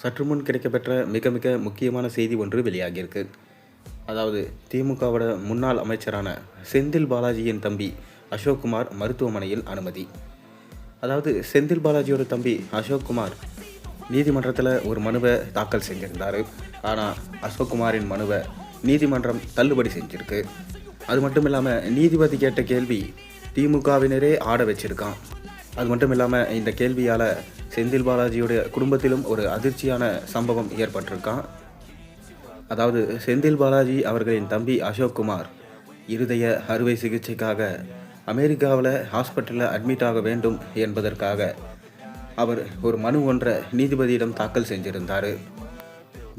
சற்று முன் கிடைக்கப்பெற்ற மிக மிக முக்கியமான செய்தி ஒன்று வெளியாகியிருக்கு. அதாவது திமுகவோட முன்னாள் அமைச்சரான செந்தில் பாலாஜியின் தம்பி அசோக்குமார் மருத்துவமனையில் அனுமதி. அதாவது செந்தில் பாலாஜியோட தம்பி அசோக்குமார் நீதிமன்றத்தில் ஒரு மனுவை தாக்கல் செஞ்சுருந்தார். ஆனால் அசோக்குமாரின் மனுவை நீதிமன்றம் தள்ளுபடி செஞ்சுருக்கு. அது மட்டும் இல்லாமல் நீதிபதி கேட்ட கேள்வி திமுகவினரே ஆட வச்சிருக்கான். அது மட்டும் இல்லாமல் இந்த கேள்வியால் செந்தில் பாலாஜியுடைய குடும்பத்திலும் ஒரு அதிர்ச்சியான சம்பவம் ஏற்பட்டிருக்கான். அதாவது செந்தில் பாலாஜி அவர்களின் தம்பி அசோக்குமார் இருதய அறுவை சிகிச்சைக்காக அமெரிக்காவில் ஹாஸ்பிட்டலில் அட்மிட் ஆக வேண்டும் என்பதற்காக அவர் ஒரு மனு ஒன்றை நீதிபதியிடம் தாக்கல் செஞ்சிருந்தார்.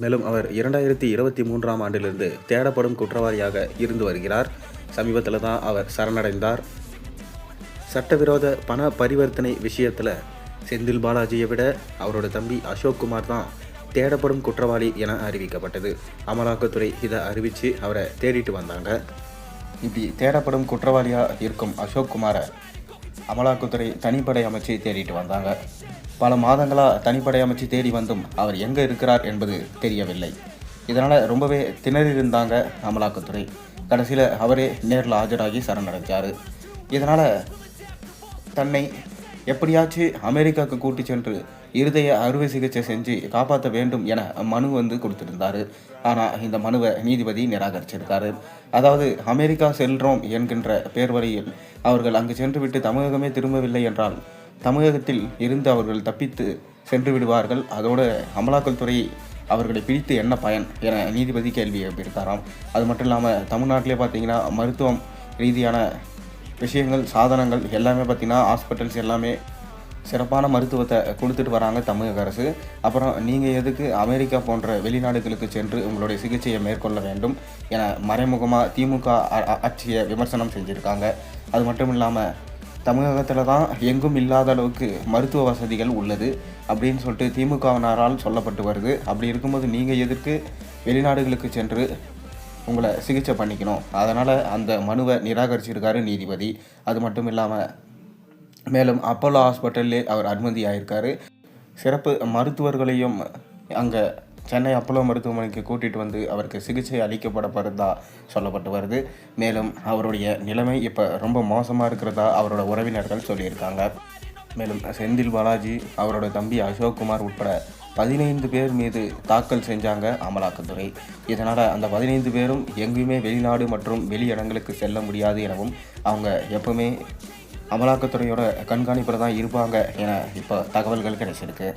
மேலும் அவர் 2023ஆம் ஆண்டிலிருந்து தேடப்படும் குற்றவாளியாக இருந்து வருகிறார். சமீபத்தில் தான் அவர் சரணடைந்தார். சட்டவிரோத பண பரிவர்த்தனை விஷயத்தில் செந்தில் பாலாஜியை விட அவரோட தம்பி அசோக்குமார் தான் தேடப்படும் குற்றவாளி என அறிவிக்கப்பட்டது. அமலாக்கத்துறை இதை அறிவித்து அவரை தேடிட்டு வந்தாங்க. இப்படி தேடப்படும் குற்றவாளியாக இருக்கும் அசோக்குமாரை அமலாக்கத்துறை தனிப்படை அமைச்சு தேடிட்டு வந்தாங்க. பல மாதங்களாக தனிப்படை அமைச்சு தேடி வந்தும் அவர் எங்கே இருக்கிறார் என்பது தெரியவில்லை. இதனால் ரொம்பவே திணறியிருந்தாங்க அமலாக்கத்துறை. கடைசியில் அவரே நேரில் ஆஜராகி சரணடைஞ்சார். இதனால் தன்னை எப்படியாச்சும் அமெரிக்காவுக்கு கூட்டி சென்று இருதய அறுவை சிகிச்சை செஞ்சு காப்பாற்ற வேண்டும் என மனு கொடுத்திருந்தார். ஆனால் இந்த மனுவை நீதிபதி நிராகரிச்சிருக்காரு. அதாவது அமெரிக்கா செல்றோம் என்கின்ற பேர் வழியில் அவர்கள் அங்கு சென்று விட்டு தமிழகமே திரும்பவில்லை என்றால் தமிழகத்தில் இருந்து அவர்கள் தப்பித்து சென்று விடுவார்கள். அதோடு அமலாக்கத்துறை அவர்களை பிடித்து என்ன பயன் என நீதிபதி கேள்வி எழுப்பியிருக்காராம். அது மட்டும் இல்லாமல் தமிழ்நாட்டிலே பார்த்திங்கன்னா மருத்துவம் ரீதியான விஷயங்கள் சாதனங்கள் எல்லாமே பார்த்திங்கன்னா ஹாஸ்பிட்டல்ஸ் எல்லாமே சிறப்பான மருத்துவத்தை கொடுத்துட்டு வராங்க தமிழக அரசு. அப்புறம் நீங்கள் எதுக்கு அமெரிக்கா போன்ற வெளிநாடுகளுக்கு சென்று உங்களுடைய சிகிச்சையை மேற்கொள்ள வேண்டும் என மறைமுகமாக திமுக ஆட்சியை விமர்சனம் செஞ்சுருக்காங்க. அது மட்டும் இல்லாமல் தமிழகத்தில் தான் எங்கும் இல்லாத அளவுக்கு மருத்துவ வசதிகள் உள்ளது அப்படின்னு சொல்லிட்டு திமுகவினரால் சொல்லப்பட்டு வருது. அப்படி இருக்கும்போது நீங்கள் எதுக்கு வெளிநாடுகளுக்கு சென்று உங்களை சிகிச்சை பண்ணிக்கணும்? அதனால் அந்த மனுவை நிராகரிச்சிருக்காரு நீதிபதி. அது மட்டும் இல்லாமல் மேலும் அப்போலோ ஹாஸ்பிட்டல்லே அவர் அனுமதி ஆகியிருக்காரு. சிறப்பு மருத்துவர்களையும் அங்கே சென்னை அப்போலோ மருத்துவமனைக்கு கூட்டிகிட்டு வந்து அவருக்கு சிகிச்சை அளிக்கப்படப்படுறதா சொல்லப்பட்டு வருது. மேலும் அவருடைய நிலைமை இப்போ ரொம்ப மோசமாக இருக்கிறதா அவரோட உறவினர்கள் சொல்லியிருக்காங்க. மேலும் செந்தில் பாலாஜி அவரோட தம்பி அசோக்குமார் உட்பட 15 பேர் மீது தாக்கல் செஞ்சாங்க அமலாக்கத்துறை. இதனால் அந்த 15 பேரும் எங்கேயுமே வெளிநாடு மற்றும் வெளியிடங்களுக்கு செல்ல முடியாது எனவும் அவங்க எப்பவுமே அமலாக்கத்துறையோட கண்காணிப்பில் தான் இருப்பாங்க என இப்போ தகவல்கள் கிடைச்சிருக்கு.